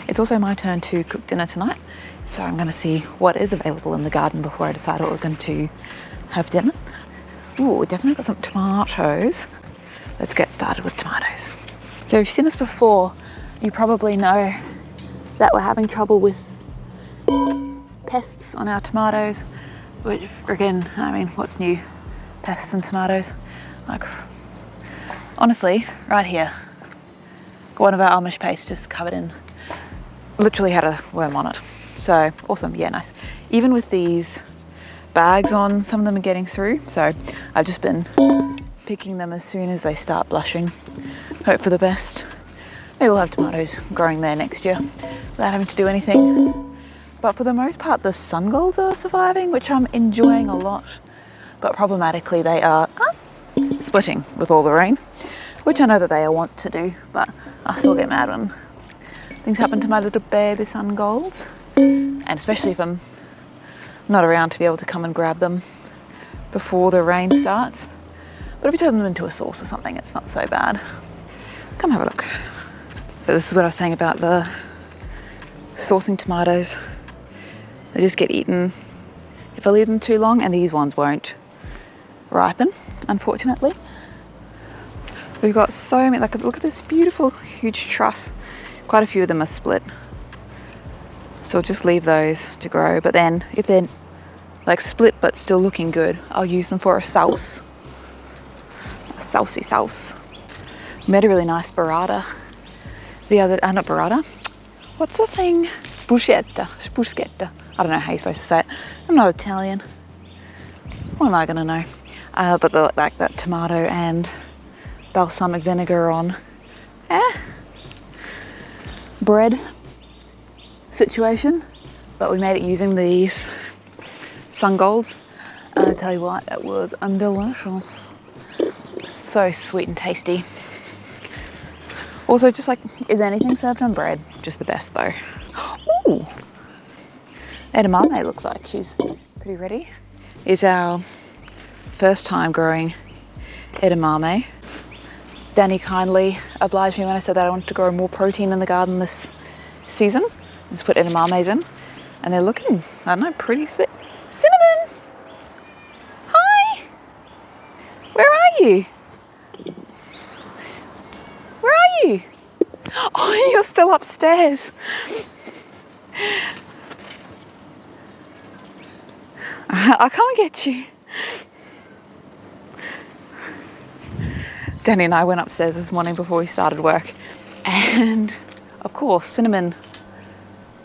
It's also my turn to cook dinner tonight, so I'm going to see what is available in the garden before I decide what we're going to have dinner. Ooh, definitely got some tomatoes. Let's get started with tomatoes. So if you've seen us before, you probably know that we're having trouble with pests on our tomatoes, which again, I mean, what's new? Pests and tomatoes. Like, honestly, right here, one of our Amish pastes just covered in, literally had a worm on it. So awesome, yeah, nice. Even with these bags on, some of them are getting through. So I've just been picking them as soon as they start blushing. Hope for the best. Maybe we'll have tomatoes growing there next year without having to do anything. But for the most part, the sun golds are surviving, which I'm enjoying a lot. But problematically, they are splitting with all the rain, which I know that they want to do, but I still get mad when things happen to my little baby sun golds. And especially if I'm not around to be able to come and grab them before the rain starts. But if you turn them into a sauce or something, it's not so bad. Come have a look. But this is what I was saying about the saucing tomatoes. They just get eaten if I leave them too long, and these ones won't ripen, unfortunately. We've got so many, like, look at this beautiful huge truss. Quite a few of them are split. So I'll just leave those to grow. But then if they're like split but still looking good, I'll use them for a sauce. A saucy sauce. Made a really nice burrata the other, not burrata. What's the thing? Bruschetta. I don't know how you're supposed to say it. I'm not Italian. What am I gonna know? But like that tomato and balsamic vinegar on bread situation, but we made it using these sun golds, and I tell you what, it was delicious. So sweet and tasty. Also, just like, is anything served on bread just the best though? Ooh, edamame looks like she's pretty ready. Is our first time growing edamame. Danny kindly obliged me when I said that I wanted to grow more protein in the garden this season. Just put edamames in, and they're looking, I don't know, pretty thick. Cinnamon! Hi! Where are you? Where are you? Oh, you're still upstairs. I'll come and get you. Danny and I went upstairs this morning before we started work, and of course Cinnamon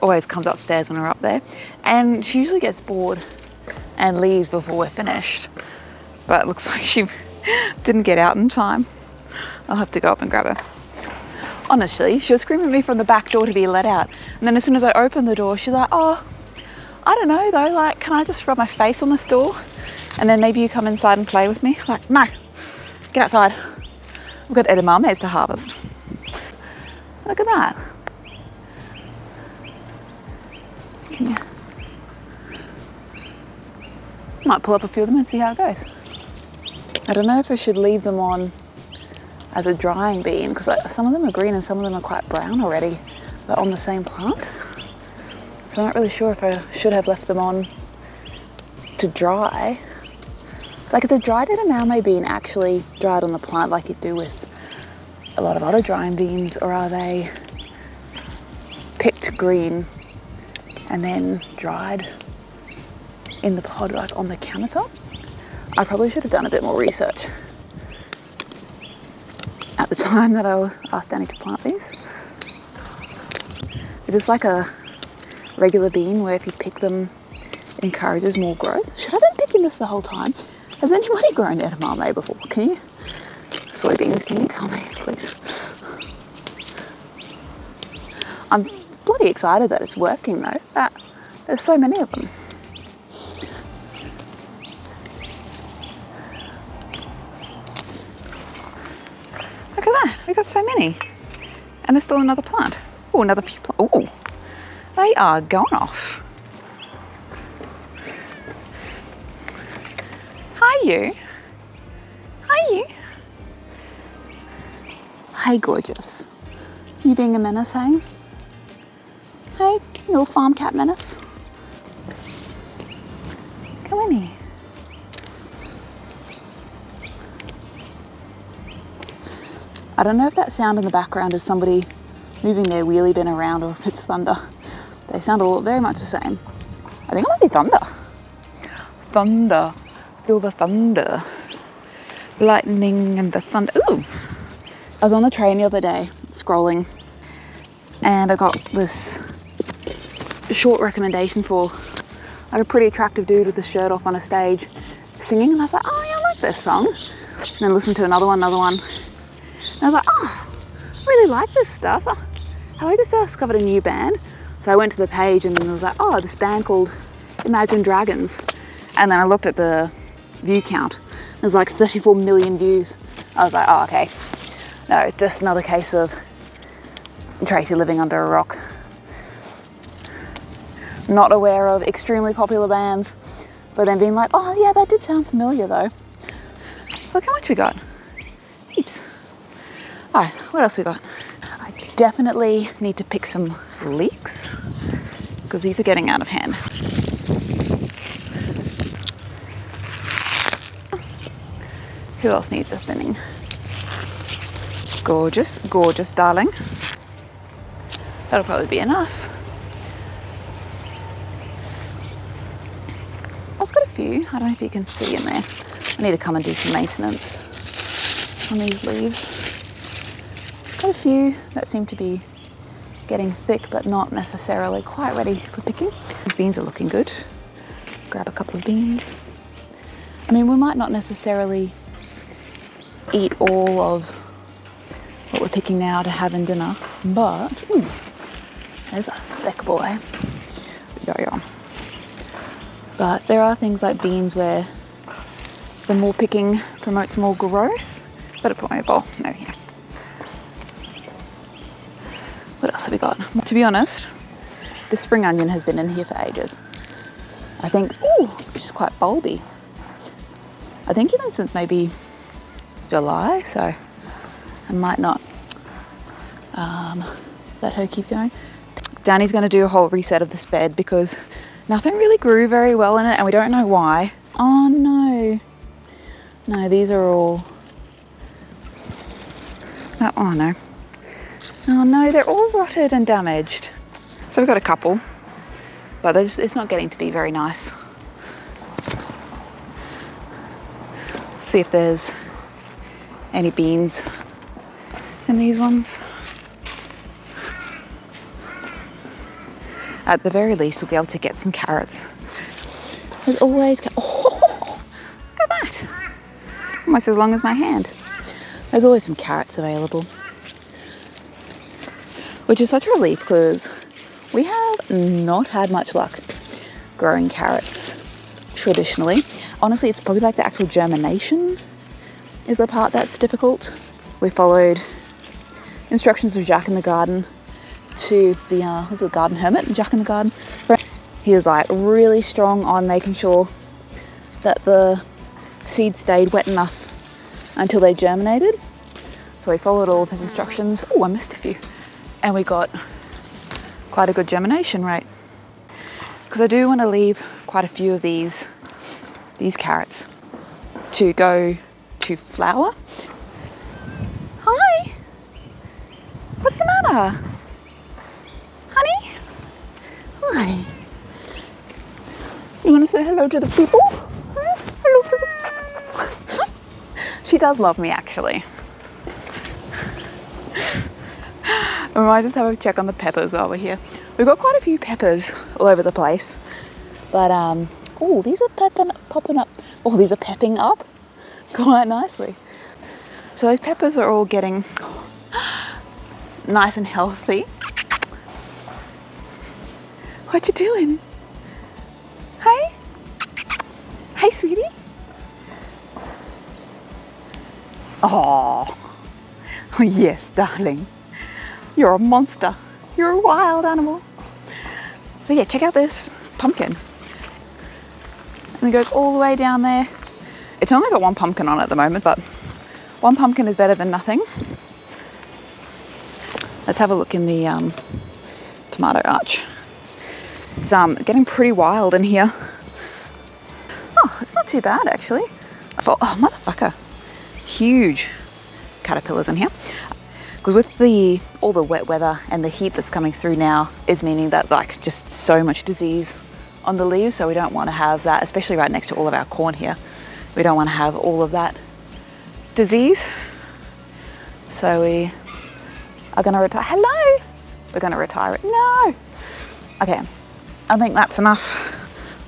always comes upstairs when we're up there, and she usually gets bored and leaves before we're finished, but it looks like she didn't get out in time. I'll have to go up and grab her. Honestly, she was screaming at me from the back door to be let out, and then as soon as I opened the door, she's like, oh, I don't know though, like, can I just rub my face on this door and then maybe you come inside and play with me? Like, no, get outside. We've got edamames to harvest. Look at that. Can you? Might pull up a few of them and see how it goes. I don't know if I should leave them on as a drying bean, because some of them are green and some of them are quite brown already, but on the same plant. So I'm not really sure if I should have left them on to dry. Like, is a dried edamame bean actually dried on the plant like you do with a lot of other drying beans, or are they picked green and then dried in the pod, like on the countertop? I probably should have done a bit more research at the time that I was asked Danny to plant these. Is this like a regular bean where if you pick them, it encourages more growth? Should I have been picking this the whole time? Has anybody grown edamame before? Can you? Soybeans, can you tell me, please? I'm bloody excited that it's working though. There's so many of them. Look at that, we got so many. And there's still another plant. Oh, another few plants. Oh, they are going off. Hi you. Hi you. Hey gorgeous. You being a menace, hey? little farm cat menace. Come in here. I don't know if that sound in the background is somebody moving their wheelie bin around or if it's thunder. They sound all very much the same. I think it might be thunder. Thunder. Feel the thunder. Lightning and the thunder. Ooh! I was on the train the other day, scrolling, and I got this short recommendation for like a pretty attractive dude with his shirt off on a stage singing, and I was like, oh yeah, I like this song. And then listened to another one, and I was like, oh, I really like this stuff. Have I just discovered a new band? So I went to the page and I was like, oh, this band called Imagine Dragons. And then I looked at the view count. There's like 34 million views. I was like, oh, okay. No, it's just another case of Tracy living under a rock. Not aware of extremely popular bands, but then being like, oh yeah, that did sound familiar though. Look how much we got. Heaps. All right, what else we got? I definitely need to pick some leeks because these are getting out of hand. Who else needs a thinning? Gorgeous, gorgeous, darling. That'll probably be enough. I've got a few. I don't know if you can see in there. I need to come and do some maintenance on these leaves. Got a few that seem to be getting thick but not necessarily quite ready for picking. The beans are looking good. Grab a couple of beans. I mean, we might not necessarily eat all of what we're picking now to have in dinner, but there's a thick boy. Yo. But there are things like beans where the more picking promotes more growth. Better put my bowl over here. What else have we got? To be honest, the spring onion has been in here for ages. I think, which is quite bulby. I think even since maybe July, so I might not let her keep going. Danny's going to do a whole reset of this bed because nothing really grew very well in it and we don't know why. Oh no. No, these are all... Oh no. Oh no, they're all rotted and damaged. So we've got a couple, but it's not getting to be very nice. Let's see if there's any beans in these ones. At the very least, we'll be able to get some carrots. There's always... Oh, look at that. Almost as long as my hand. There's always some carrots available. Which is such a relief because we have not had much luck growing carrots traditionally. Honestly, it's probably like the actual germination is the part that's difficult. We followed instructions of Jack in the Garden to the garden hermit, Jack in the Garden. He was like really strong on making sure that the seeds stayed wet enough until they germinated. So we followed all of his instructions. Oh, I missed a few. And we got quite a good germination rate. Because I do want to leave quite a few of these carrots to go to flower. Hi! What's the matter? Honey? Hi. You want to say hello to the people? Hello to the... She does love me, actually. We might just have a check on the peppers while we're here. We've got quite a few peppers all over the place. But, oh, these are popping up. Oh, these are pepping up quite nicely. So those peppers are all getting nice and healthy. What you doing? Hey? Hey, sweetie? Oh, yes, darling. You're a monster. You're a wild animal. So yeah, check out this pumpkin. And it goes all the way down there. It's only got one pumpkin on it at the moment, but one pumpkin is better than nothing. Let's have a look in the tomato arch. It's getting pretty wild in here. Oh, it's not too bad actually. I thought, oh motherfucker, huge caterpillars in here. Because with all the wet weather and the heat that's coming through now is meaning that like just so much disease on the leaves, so we don't want to have that, especially right next to all of our corn here. We don't want to have all of that disease. So we are going to retire. Hello! We're going to retire it. No! Okay, I think that's enough.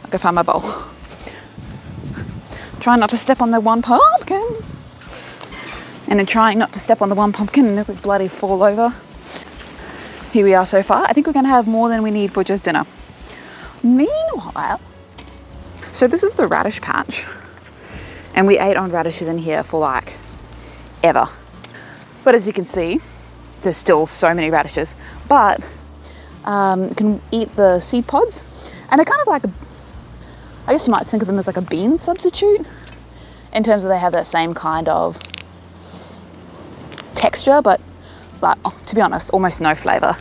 I'll go find my bowl. Try not to step on the one pumpkin. And in trying not to step on the one pumpkin and nearly bloody fall over. Here we are so far. I think we're going to have more than we need for just dinner. Meanwhile, so this is the radish patch. And we ate on radishes in here for like ever. But as you can see, there's still so many radishes. But you can eat the seed pods. And they're kind of like, I guess you might think of them as like a bean substitute. In terms of they have that same kind of texture, but like, to be honest, almost no flavor.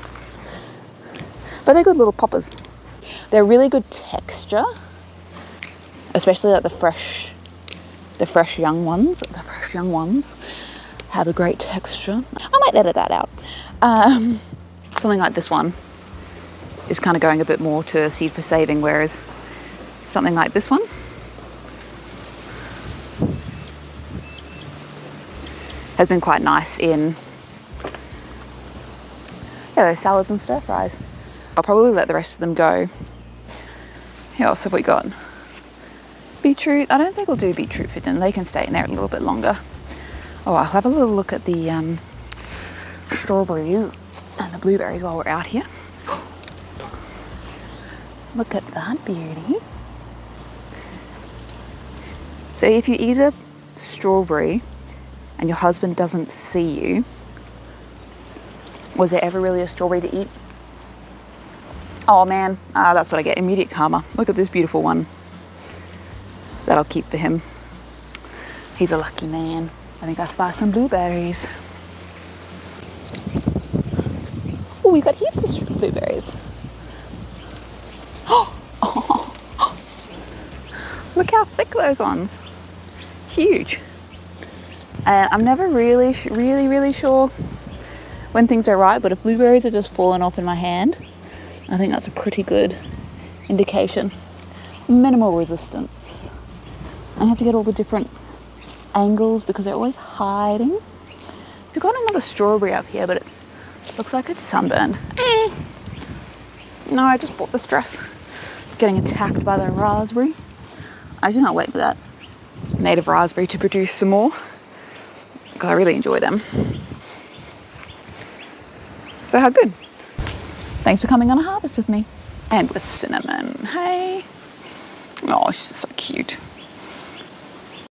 But they're good little poppers. They're really good texture, especially like the fresh young ones. The fresh young ones have a great texture. I might edit that out. Something like this one is kind of going a bit more to seed for saving, whereas something like this one has been quite nice in those salads and stir fries. I'll probably let the rest of them go. What else have we got? Beetroot. I don't think we'll do beetroot for dinner. They can stay in there a little bit longer. Oh, I'll have a little look at the strawberries and the blueberries while we're out here. Look at that beauty. So if you eat a strawberry and your husband doesn't see you, was there ever really a strawberry to eat? Oh man, that's what I get, immediate karma. Look at this beautiful one that I'll keep for him. He's a lucky man. I think I spy some blueberries. Oh, we've got heaps of blueberries. Oh, look how thick those ones. Huge. I'm never really sure when things are right, but if blueberries are just falling off in my hand, I think that's a pretty good indication. Minimal resistance. I have to get all the different angles because they're always hiding. We've got another strawberry up here, but it looks like it's sunburned. No, I just bought this dress. Getting attacked by the raspberry. I do not wait for that native raspberry to produce some more, because I really enjoy them. So how good. Thanks for coming on a harvest with me. And with Cinnamon. Hey. Oh, she's so cute.